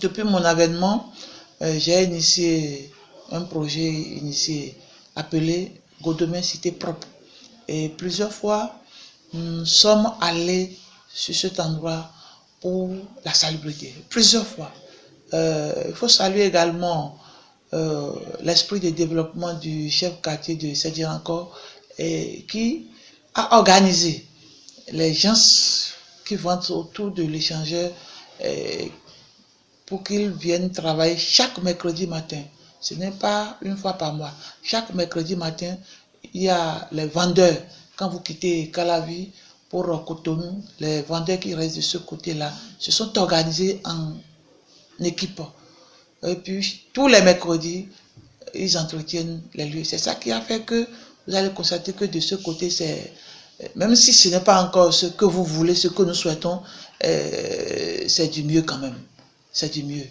Depuis mon avènement, j'ai initié un projet initié appelé Godomé Cité Propre. Et plusieurs fois, nous sommes allés sur cet endroit pour la salubrité. Plusieurs fois. Il faut saluer également l'esprit de développement du chef quartier de Sédhiou-Encore qui a organisé les gens qui vont autour de l'échangeur pour qu'ils viennent travailler chaque mercredi matin. Ce n'est pas une fois par mois. Chaque mercredi matin, il y a les vendeurs. Quand vous quittez Calavi pour Cotonou, les vendeurs qui restent de ce côté-là se sont organisés en équipe. Et puis, tous les mercredis, ils entretiennent les lieux. C'est ça qui a fait que vous allez constater que de ce côté, même si ce n'est pas encore ce que vous voulez, ce que nous souhaitons, c'est du mieux quand même. C'est du mieux.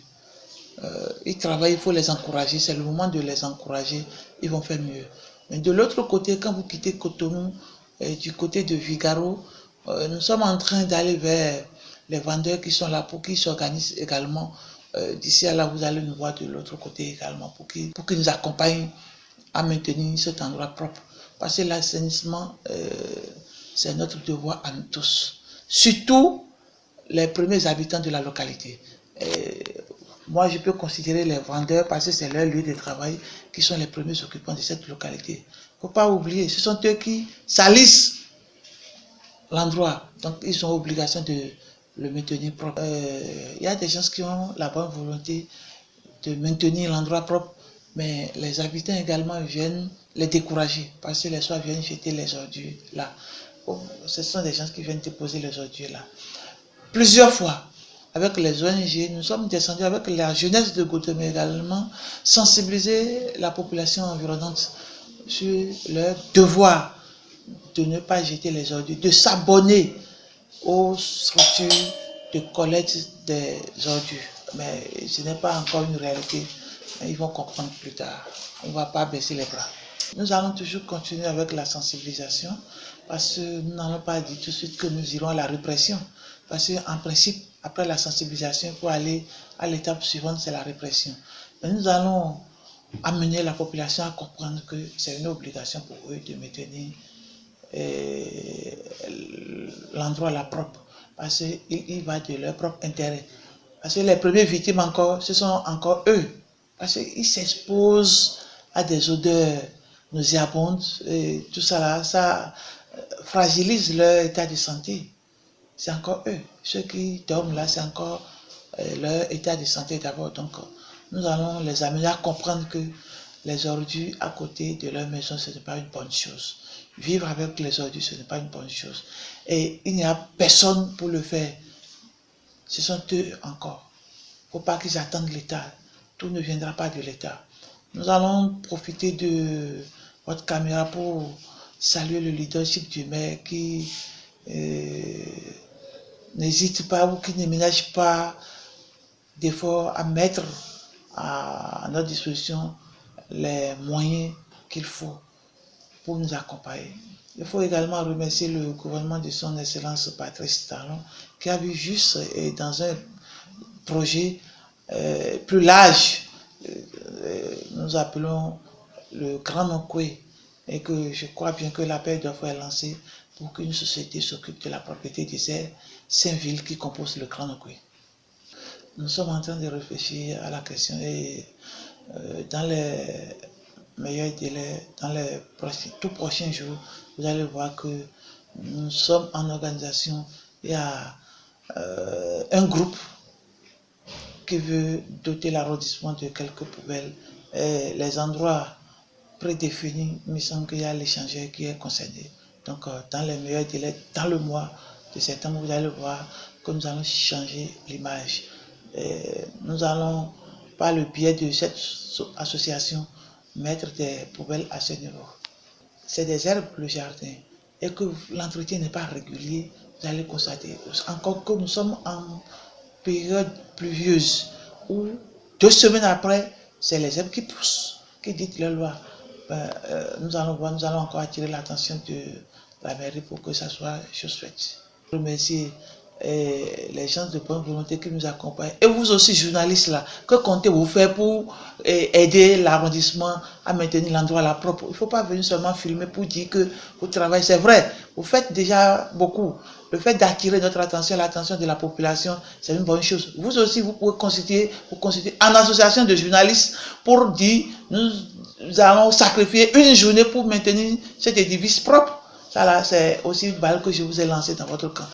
Ils travaillent, il faut les encourager. C'est le moment de les encourager. Ils vont faire mieux. Mais de l'autre côté, quand vous quittez Cotonou, du côté de Vigaro, nous sommes en train d'aller vers les vendeurs qui sont là pour qu'ils s'organisent également. D'ici à là, vous allez nous voir de l'autre côté également pour qu'ils nous accompagnent à maintenir cet endroit propre. Parce que l'assainissement, c'est notre devoir à nous tous. Surtout les premiers habitants de la localité. Moi, je peux considérer les vendeurs, parce que c'est leur lieu de travail, qui sont les premiers occupants de cette localité. Il ne faut pas oublier, ce sont eux qui salissent l'endroit. Donc, ils ont obligation de le maintenir propre. Il y a des gens qui ont la bonne volonté de maintenir l'endroit propre, mais les habitants également viennent les décourager, parce que les soirs viennent jeter les ordures là. Ce sont des gens qui viennent déposer les ordures là. Plusieurs fois, avec les ONG, nous sommes descendus avec la jeunesse de Godomé également, sensibiliser la population environnante sur leur devoir de ne pas jeter les ordures, de s'abonner aux structures de collecte des ordures. Mais ce n'est pas encore une réalité. Ils vont comprendre plus tard. On ne va pas baisser les bras. Nous allons toujours continuer avec la sensibilisation parce que nous n'allons pas dire tout de suite que nous irons à la répression. Parce qu'en principe, après la sensibilisation, pour aller à l'étape suivante, c'est la répression. Mais nous allons amener la population à comprendre que c'est une obligation pour eux de maintenir l'endroit là propre. Parce qu'il va de leur propre intérêt. Parce que les premières victimes encore, ce sont encore eux. Parce qu'ils s'exposent à des odeurs nauséabondes et tout ça là, ça fragilise leur état de santé. C'est encore eux. Ceux qui dorment là, c'est encore leur état de santé d'abord. Donc, nous allons les amener à comprendre que les ordures à côté de leur maison, ce n'est pas une bonne chose. Vivre avec les ordures, ce n'est pas une bonne chose. Et il n'y a personne pour le faire. Ce sont eux encore. Il ne faut pas qu'ils attendent l'État. Tout ne viendra pas de l'État. Nous allons profiter de votre caméra pour saluer le leadership du maire qui n'hésite pas ou qui ne ménage pas d'efforts à mettre à notre disposition les moyens qu'il faut pour nous accompagner. Il faut également remercier le gouvernement de son Excellence Patrice Talon qui a vu juste dans un projet plus large, nous appelons le Grand Nokwe, et que je crois bien que l'appel d'offres est lancé pour qu'une société s'occupe de la propriété de ces 5 villes qui composent le Grand Nokwe. Nous sommes en train de réfléchir à la question et dans les meilleurs délais, dans les tout prochains jours, vous allez voir que nous sommes en organisation. Il y a un groupe qui veut doter l'arrondissement de quelques poubelles. Et les endroits prédéfinis, il me semble qu'il y a l'échangeur qui est concerné. Donc, dans les meilleurs délais, dans le mois de septembre, vous allez voir que nous allons changer l'image. Nous allons, par le biais de cette association, mettre des poubelles à ce niveau. C'est des herbes, le jardin, et que l'entretien n'est pas régulier, vous allez constater. Encore que nous sommes en période pluvieuse, où 2 semaines après, c'est les herbes qui poussent, qui dictent leur loi. Nous allons voir, nous allons encore attirer l'attention de la mairie pour que ça soit chose faite. Je remercie les gens de bonne volonté qui nous accompagnent. Et vous aussi, journalistes là, que comptez-vous faire pour aider l'arrondissement à maintenir l'endroit là propre? Il ne faut pas venir seulement filmer pour dire que vous travaillez. C'est vrai, vous faites déjà beaucoup. Le fait d'attirer notre attention, l'attention de la population, c'est une bonne chose. Vous aussi, vous pouvez constituer en association de journalistes pour dire, nous allons sacrifier une journée pour maintenir cet édifice propre. Ça là, c'est aussi une balle que je vous ai lancée dans votre camp.